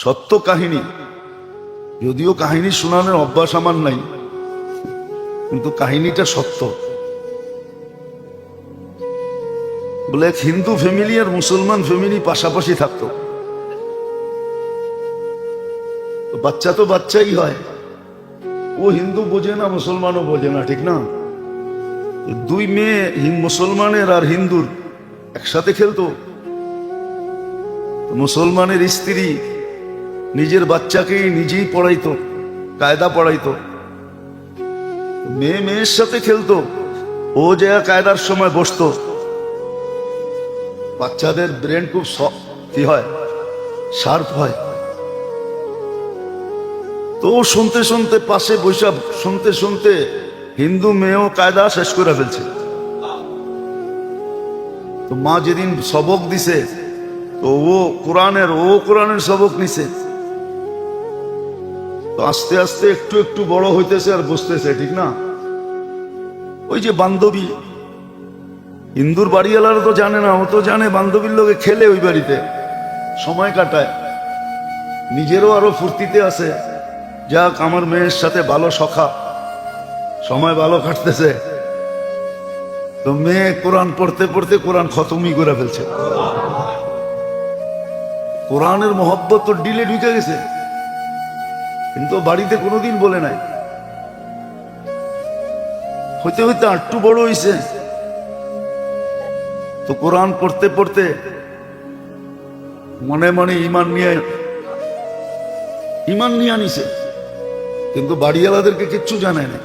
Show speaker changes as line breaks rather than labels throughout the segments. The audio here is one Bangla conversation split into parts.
সত্য কাহিনী, যদিও কাহিনী শোনানোর অভ্যাস আমার নাই, কিন্তু কাহিনীটা সত্য। বলে এক হিন্দু ফ্যামিলি আর মুসলমান ফ্যামিলি পাশাপাশি থাকতো। তো বাচ্চা তো বাচ্চাই হয়, ও হিন্দু বোঝে না, মুসলমানও বোঝে না, ঠিক না? দুই মেয়ে মুসলমানের আর হিন্দুর একসাথে খেলতো। মুসলমানের স্ত্রী নিজের বাচ্চাকেই নিজেই পড়াইতো, কায়দা পড়াইতো। মেয়ে মেয়ের সাথে খেলতো, ও যে কায়দার সময় বসতো। বাচ্চাদের ব্রেন খুব কি হয়, শার্প হয়। তো শুনতে শুনতে পাশে বৈশাখ শুনতে শুনতে হিন্দু মেয়েও কায়দা শেষ করে ফেলছে। তো মা যেদিন সবক দিছে, তো ও কোরআনের সবক নিছে। তো আস্তে আস্তে একটু একটু বড় হইতেছে আর বুঝতেছে, ঠিক না? ওই যে বান্ধবী, হিন্দুর বাড়িওয়ালারা তো জানে না, ও তো জানে বান্ধবীর লোকে খেলে, ওই বাড়িতে সময় কাটায়, নিজেরও আরো ফুর্তিতে আছে। যাক, আমার মেয়ের সাথে ভালো সখা, সময় ভালো কাটতেছে। তো মেয়ে কোরআন পড়তে পড়তে কোরআন খতমই করে ফেলছে। কোরআনের মহব্বত তো ডিলে ঢুকে গেছে, কিন্তু বাড়িতে কোনোদিন বলে নাই। হইতে হইতে আটটু বড় হইছে, তো কোরআন পড়তে পড়তে মনে মনে ইমান নিয়ে আনিছে, কিন্তু বাড়িওয়ালাদেরকে কিচ্ছু জানায় না।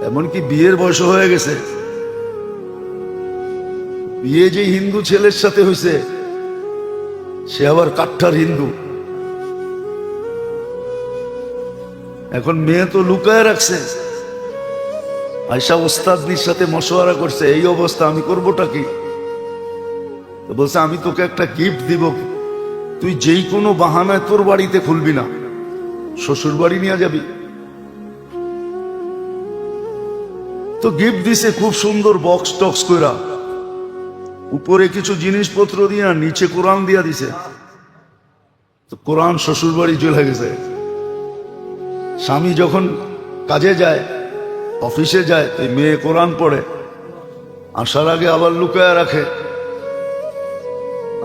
এমনকি বিয়ের বয়স হয়ে গেছে, বিয়ে যে হিন্দু ছেলের সাথে হয়েছে, সে আবার কাঠ্ঠার হিন্দু। এখন মেয়ে তো লুকায় রাখছে, আয়সা ওস্তাদনির সাথে মশওয়ারা করছে, এই অবস্থা, আমি করবোটা কি? তো বলছে, আমি তোকে একটা গিফট দিব, তুই যেই কোনো বাহানায় তোর বাড়িতে খুলবি না, শ্বশুর বাড়ি নিয়ে যাবি। তো গিফট দিছে খুব সুন্দর বক্স টক্স কইরা, উপরে কিছু জিনিসপত্র দিয়া, নিচে কোরআন দিয়া দিছে। তো কোরআন শ্বশুর বাড়ি চলে গেছে। স্বামী যখন কাজে যায়, অফিসে যায়, এই মেয়ে কোরআন পড়ে, আসার আগে আবার লুকায় রাখে,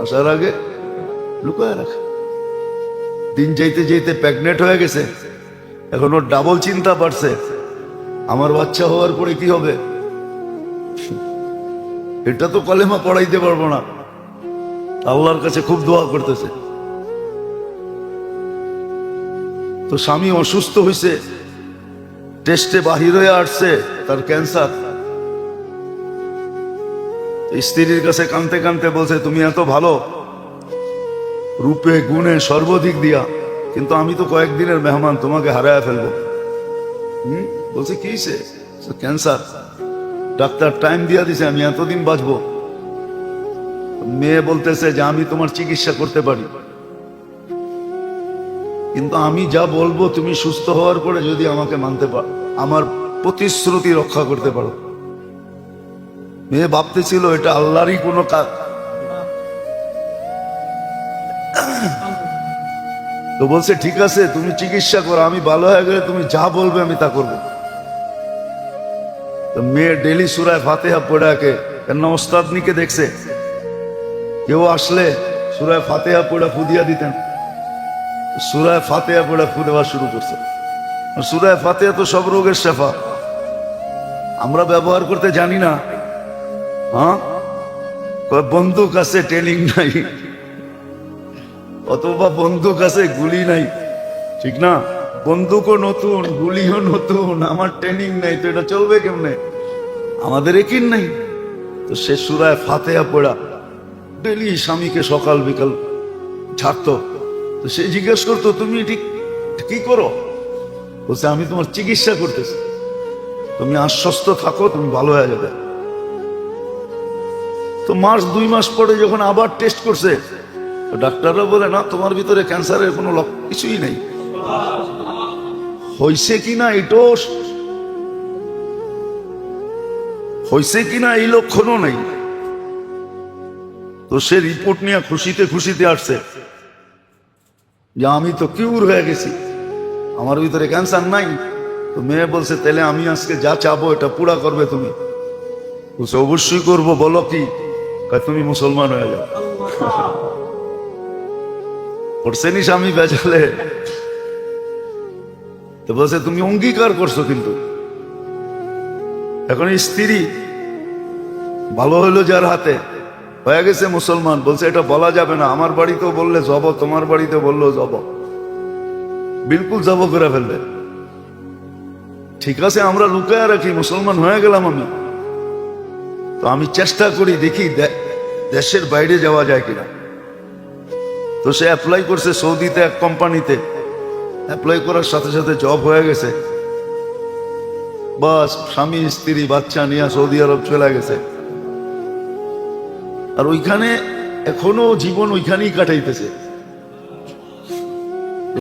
আসার আগে লুকায় রাখে। দিন যাইতে যাইতে প্রেগনেন্ট হয়ে গেছে। এখন ওর ডাবল চিন্তা বাড়ছে, আমার বাচ্চা হওয়ার পরে কি হবে? এটা তো কলেমা পড়াইতে পারবো না। আল্লাহর কাছে খুব দোয়া করতেছে। তো স্বামী অসুস্থ হয়েছে, টেস্টে বাহির হয়ে আসছে তার ক্যান্সার। স্ত্রীর কাছে কাঁদতে কাঁদতে বলছে, তুমি এত ভালো রূপে গুণে সর্বাধিক দিয়া, কিন্তু আমি তো কয়েকদিনের মেহমান, তোমাকে হারায় ফেলবো। বলছে কি হয়েছে? ক্যান্সার, ডাক্তার টাইম দিয়া দিছে, আমি এতদিন বাঁচবো। মেয়ে বলতেছে যে আমি তোমার চিকিৎসা করতে পারি, কিন্তু আমি যা বলবো তুমি সুস্থ হওয়ার পরে যদি আমাকে মানতে পারো, আমার প্রতিশ্রুতি রক্ষা করতে পারো। মেয়ে ভাবতেছিল এটা আল্লাহরই কোনো কাজ। তো বলছে ঠিক আছে, তুমি চিকিৎসা করো, আমি ভালো হয়ে গেলে তুমি যা বলবে আমি তা করবো। তো মেয়ে ডেলি সূরা ফাতিহা পড়াকে, কেন ওস্তাদনিকে দেখছে, কেউ আসলে সূরা ফাতিহা পড়া ফু দিয়া দিতেন। সূরা ফাতিহা পড়া ফু দেওয়া শুরু করছে। সূরা ফাতিহা তো সব রোগের শেফা, আমরা ব্যবহার করতে জানি না। হ্যাঁ, বন্দুক আছে, ট্রেনিং নাই, অথবা বন্দুক আছে, গুলি নাই, ঠিক না? বন্দুকও নতুন, গুলিও নতুন, আমার ট্রেনিং নাই, তো এটা চলবে কেমনে? আমাদের একিন নাই। তো সে সূরা ফাতিহা পড়া ডেলি স্বামীকে সকাল বিকাল ছাড়তো। তো সে জিজ্ঞেস করতো, তুমি ঠিক কি করো? বলছে, আমি তোমার চিকিৎসা করতেছি, তুমি আশ্বস্ত থাকো, তুমি ভালো হয়ে যাবে। তো মাস 2 মাস পরে যখন আবার টেস্ট করছে, ডাক্তাররা বলে, না, তোমার ভিতরে ক্যান্সারের কোনো কিছুই নেই। হইছে কিনা এটাও, হইছে কিনা এই লক্ষণও নেই। তো সে রিপোর্ট নিয়ে খুশিতে খুশিতে আসছে। যে আমি তো কিউর হয়ে গেছি, আমার ভিতরে ক্যান্সার নাই। তো মেয়ে বলছে তাহলে আমি আজকে যা চাবো এটা পুরা করবে তুমি? বলছে অবশ্যই করবো, বলো কি? কয় তুমি মুসলমান হয়ে যাও। পড়ছেনি স্বামী বেজালে। তো বলছে তুমি অঙ্গীকার করছো কিন্তু। এখন স্ত্রী ভালো হইলো যার হাতে, হয়ে গেছে মুসলমান, বলছে এটা বলা যাবে না, আমার বাড়িতেও বললে জব, তোমার বাড়িতে বললেও জব, বিলকুল জব করে ফেলবে। ঠিক আছে আমরা লুকায় রাখি, মুসলমান হয়ে গেলাম আমি, তো আমি চেষ্টা করি দেখি দেশের বাইরে যাওয়া যায় কিনা। তো সে অ্যাপ্লাই করছে সৌদিতে এক কোম্পানিতে, অ্যাপ্লাই করার সাথে সাথে জব হয়ে গেছে। বাস স্বামী স্ত্রী বাচ্চা নিয়ে সৌদি আরব চলে গেছে। আর ওইখানে এখনো জীবন ওইখানেই কাটাইতেছে।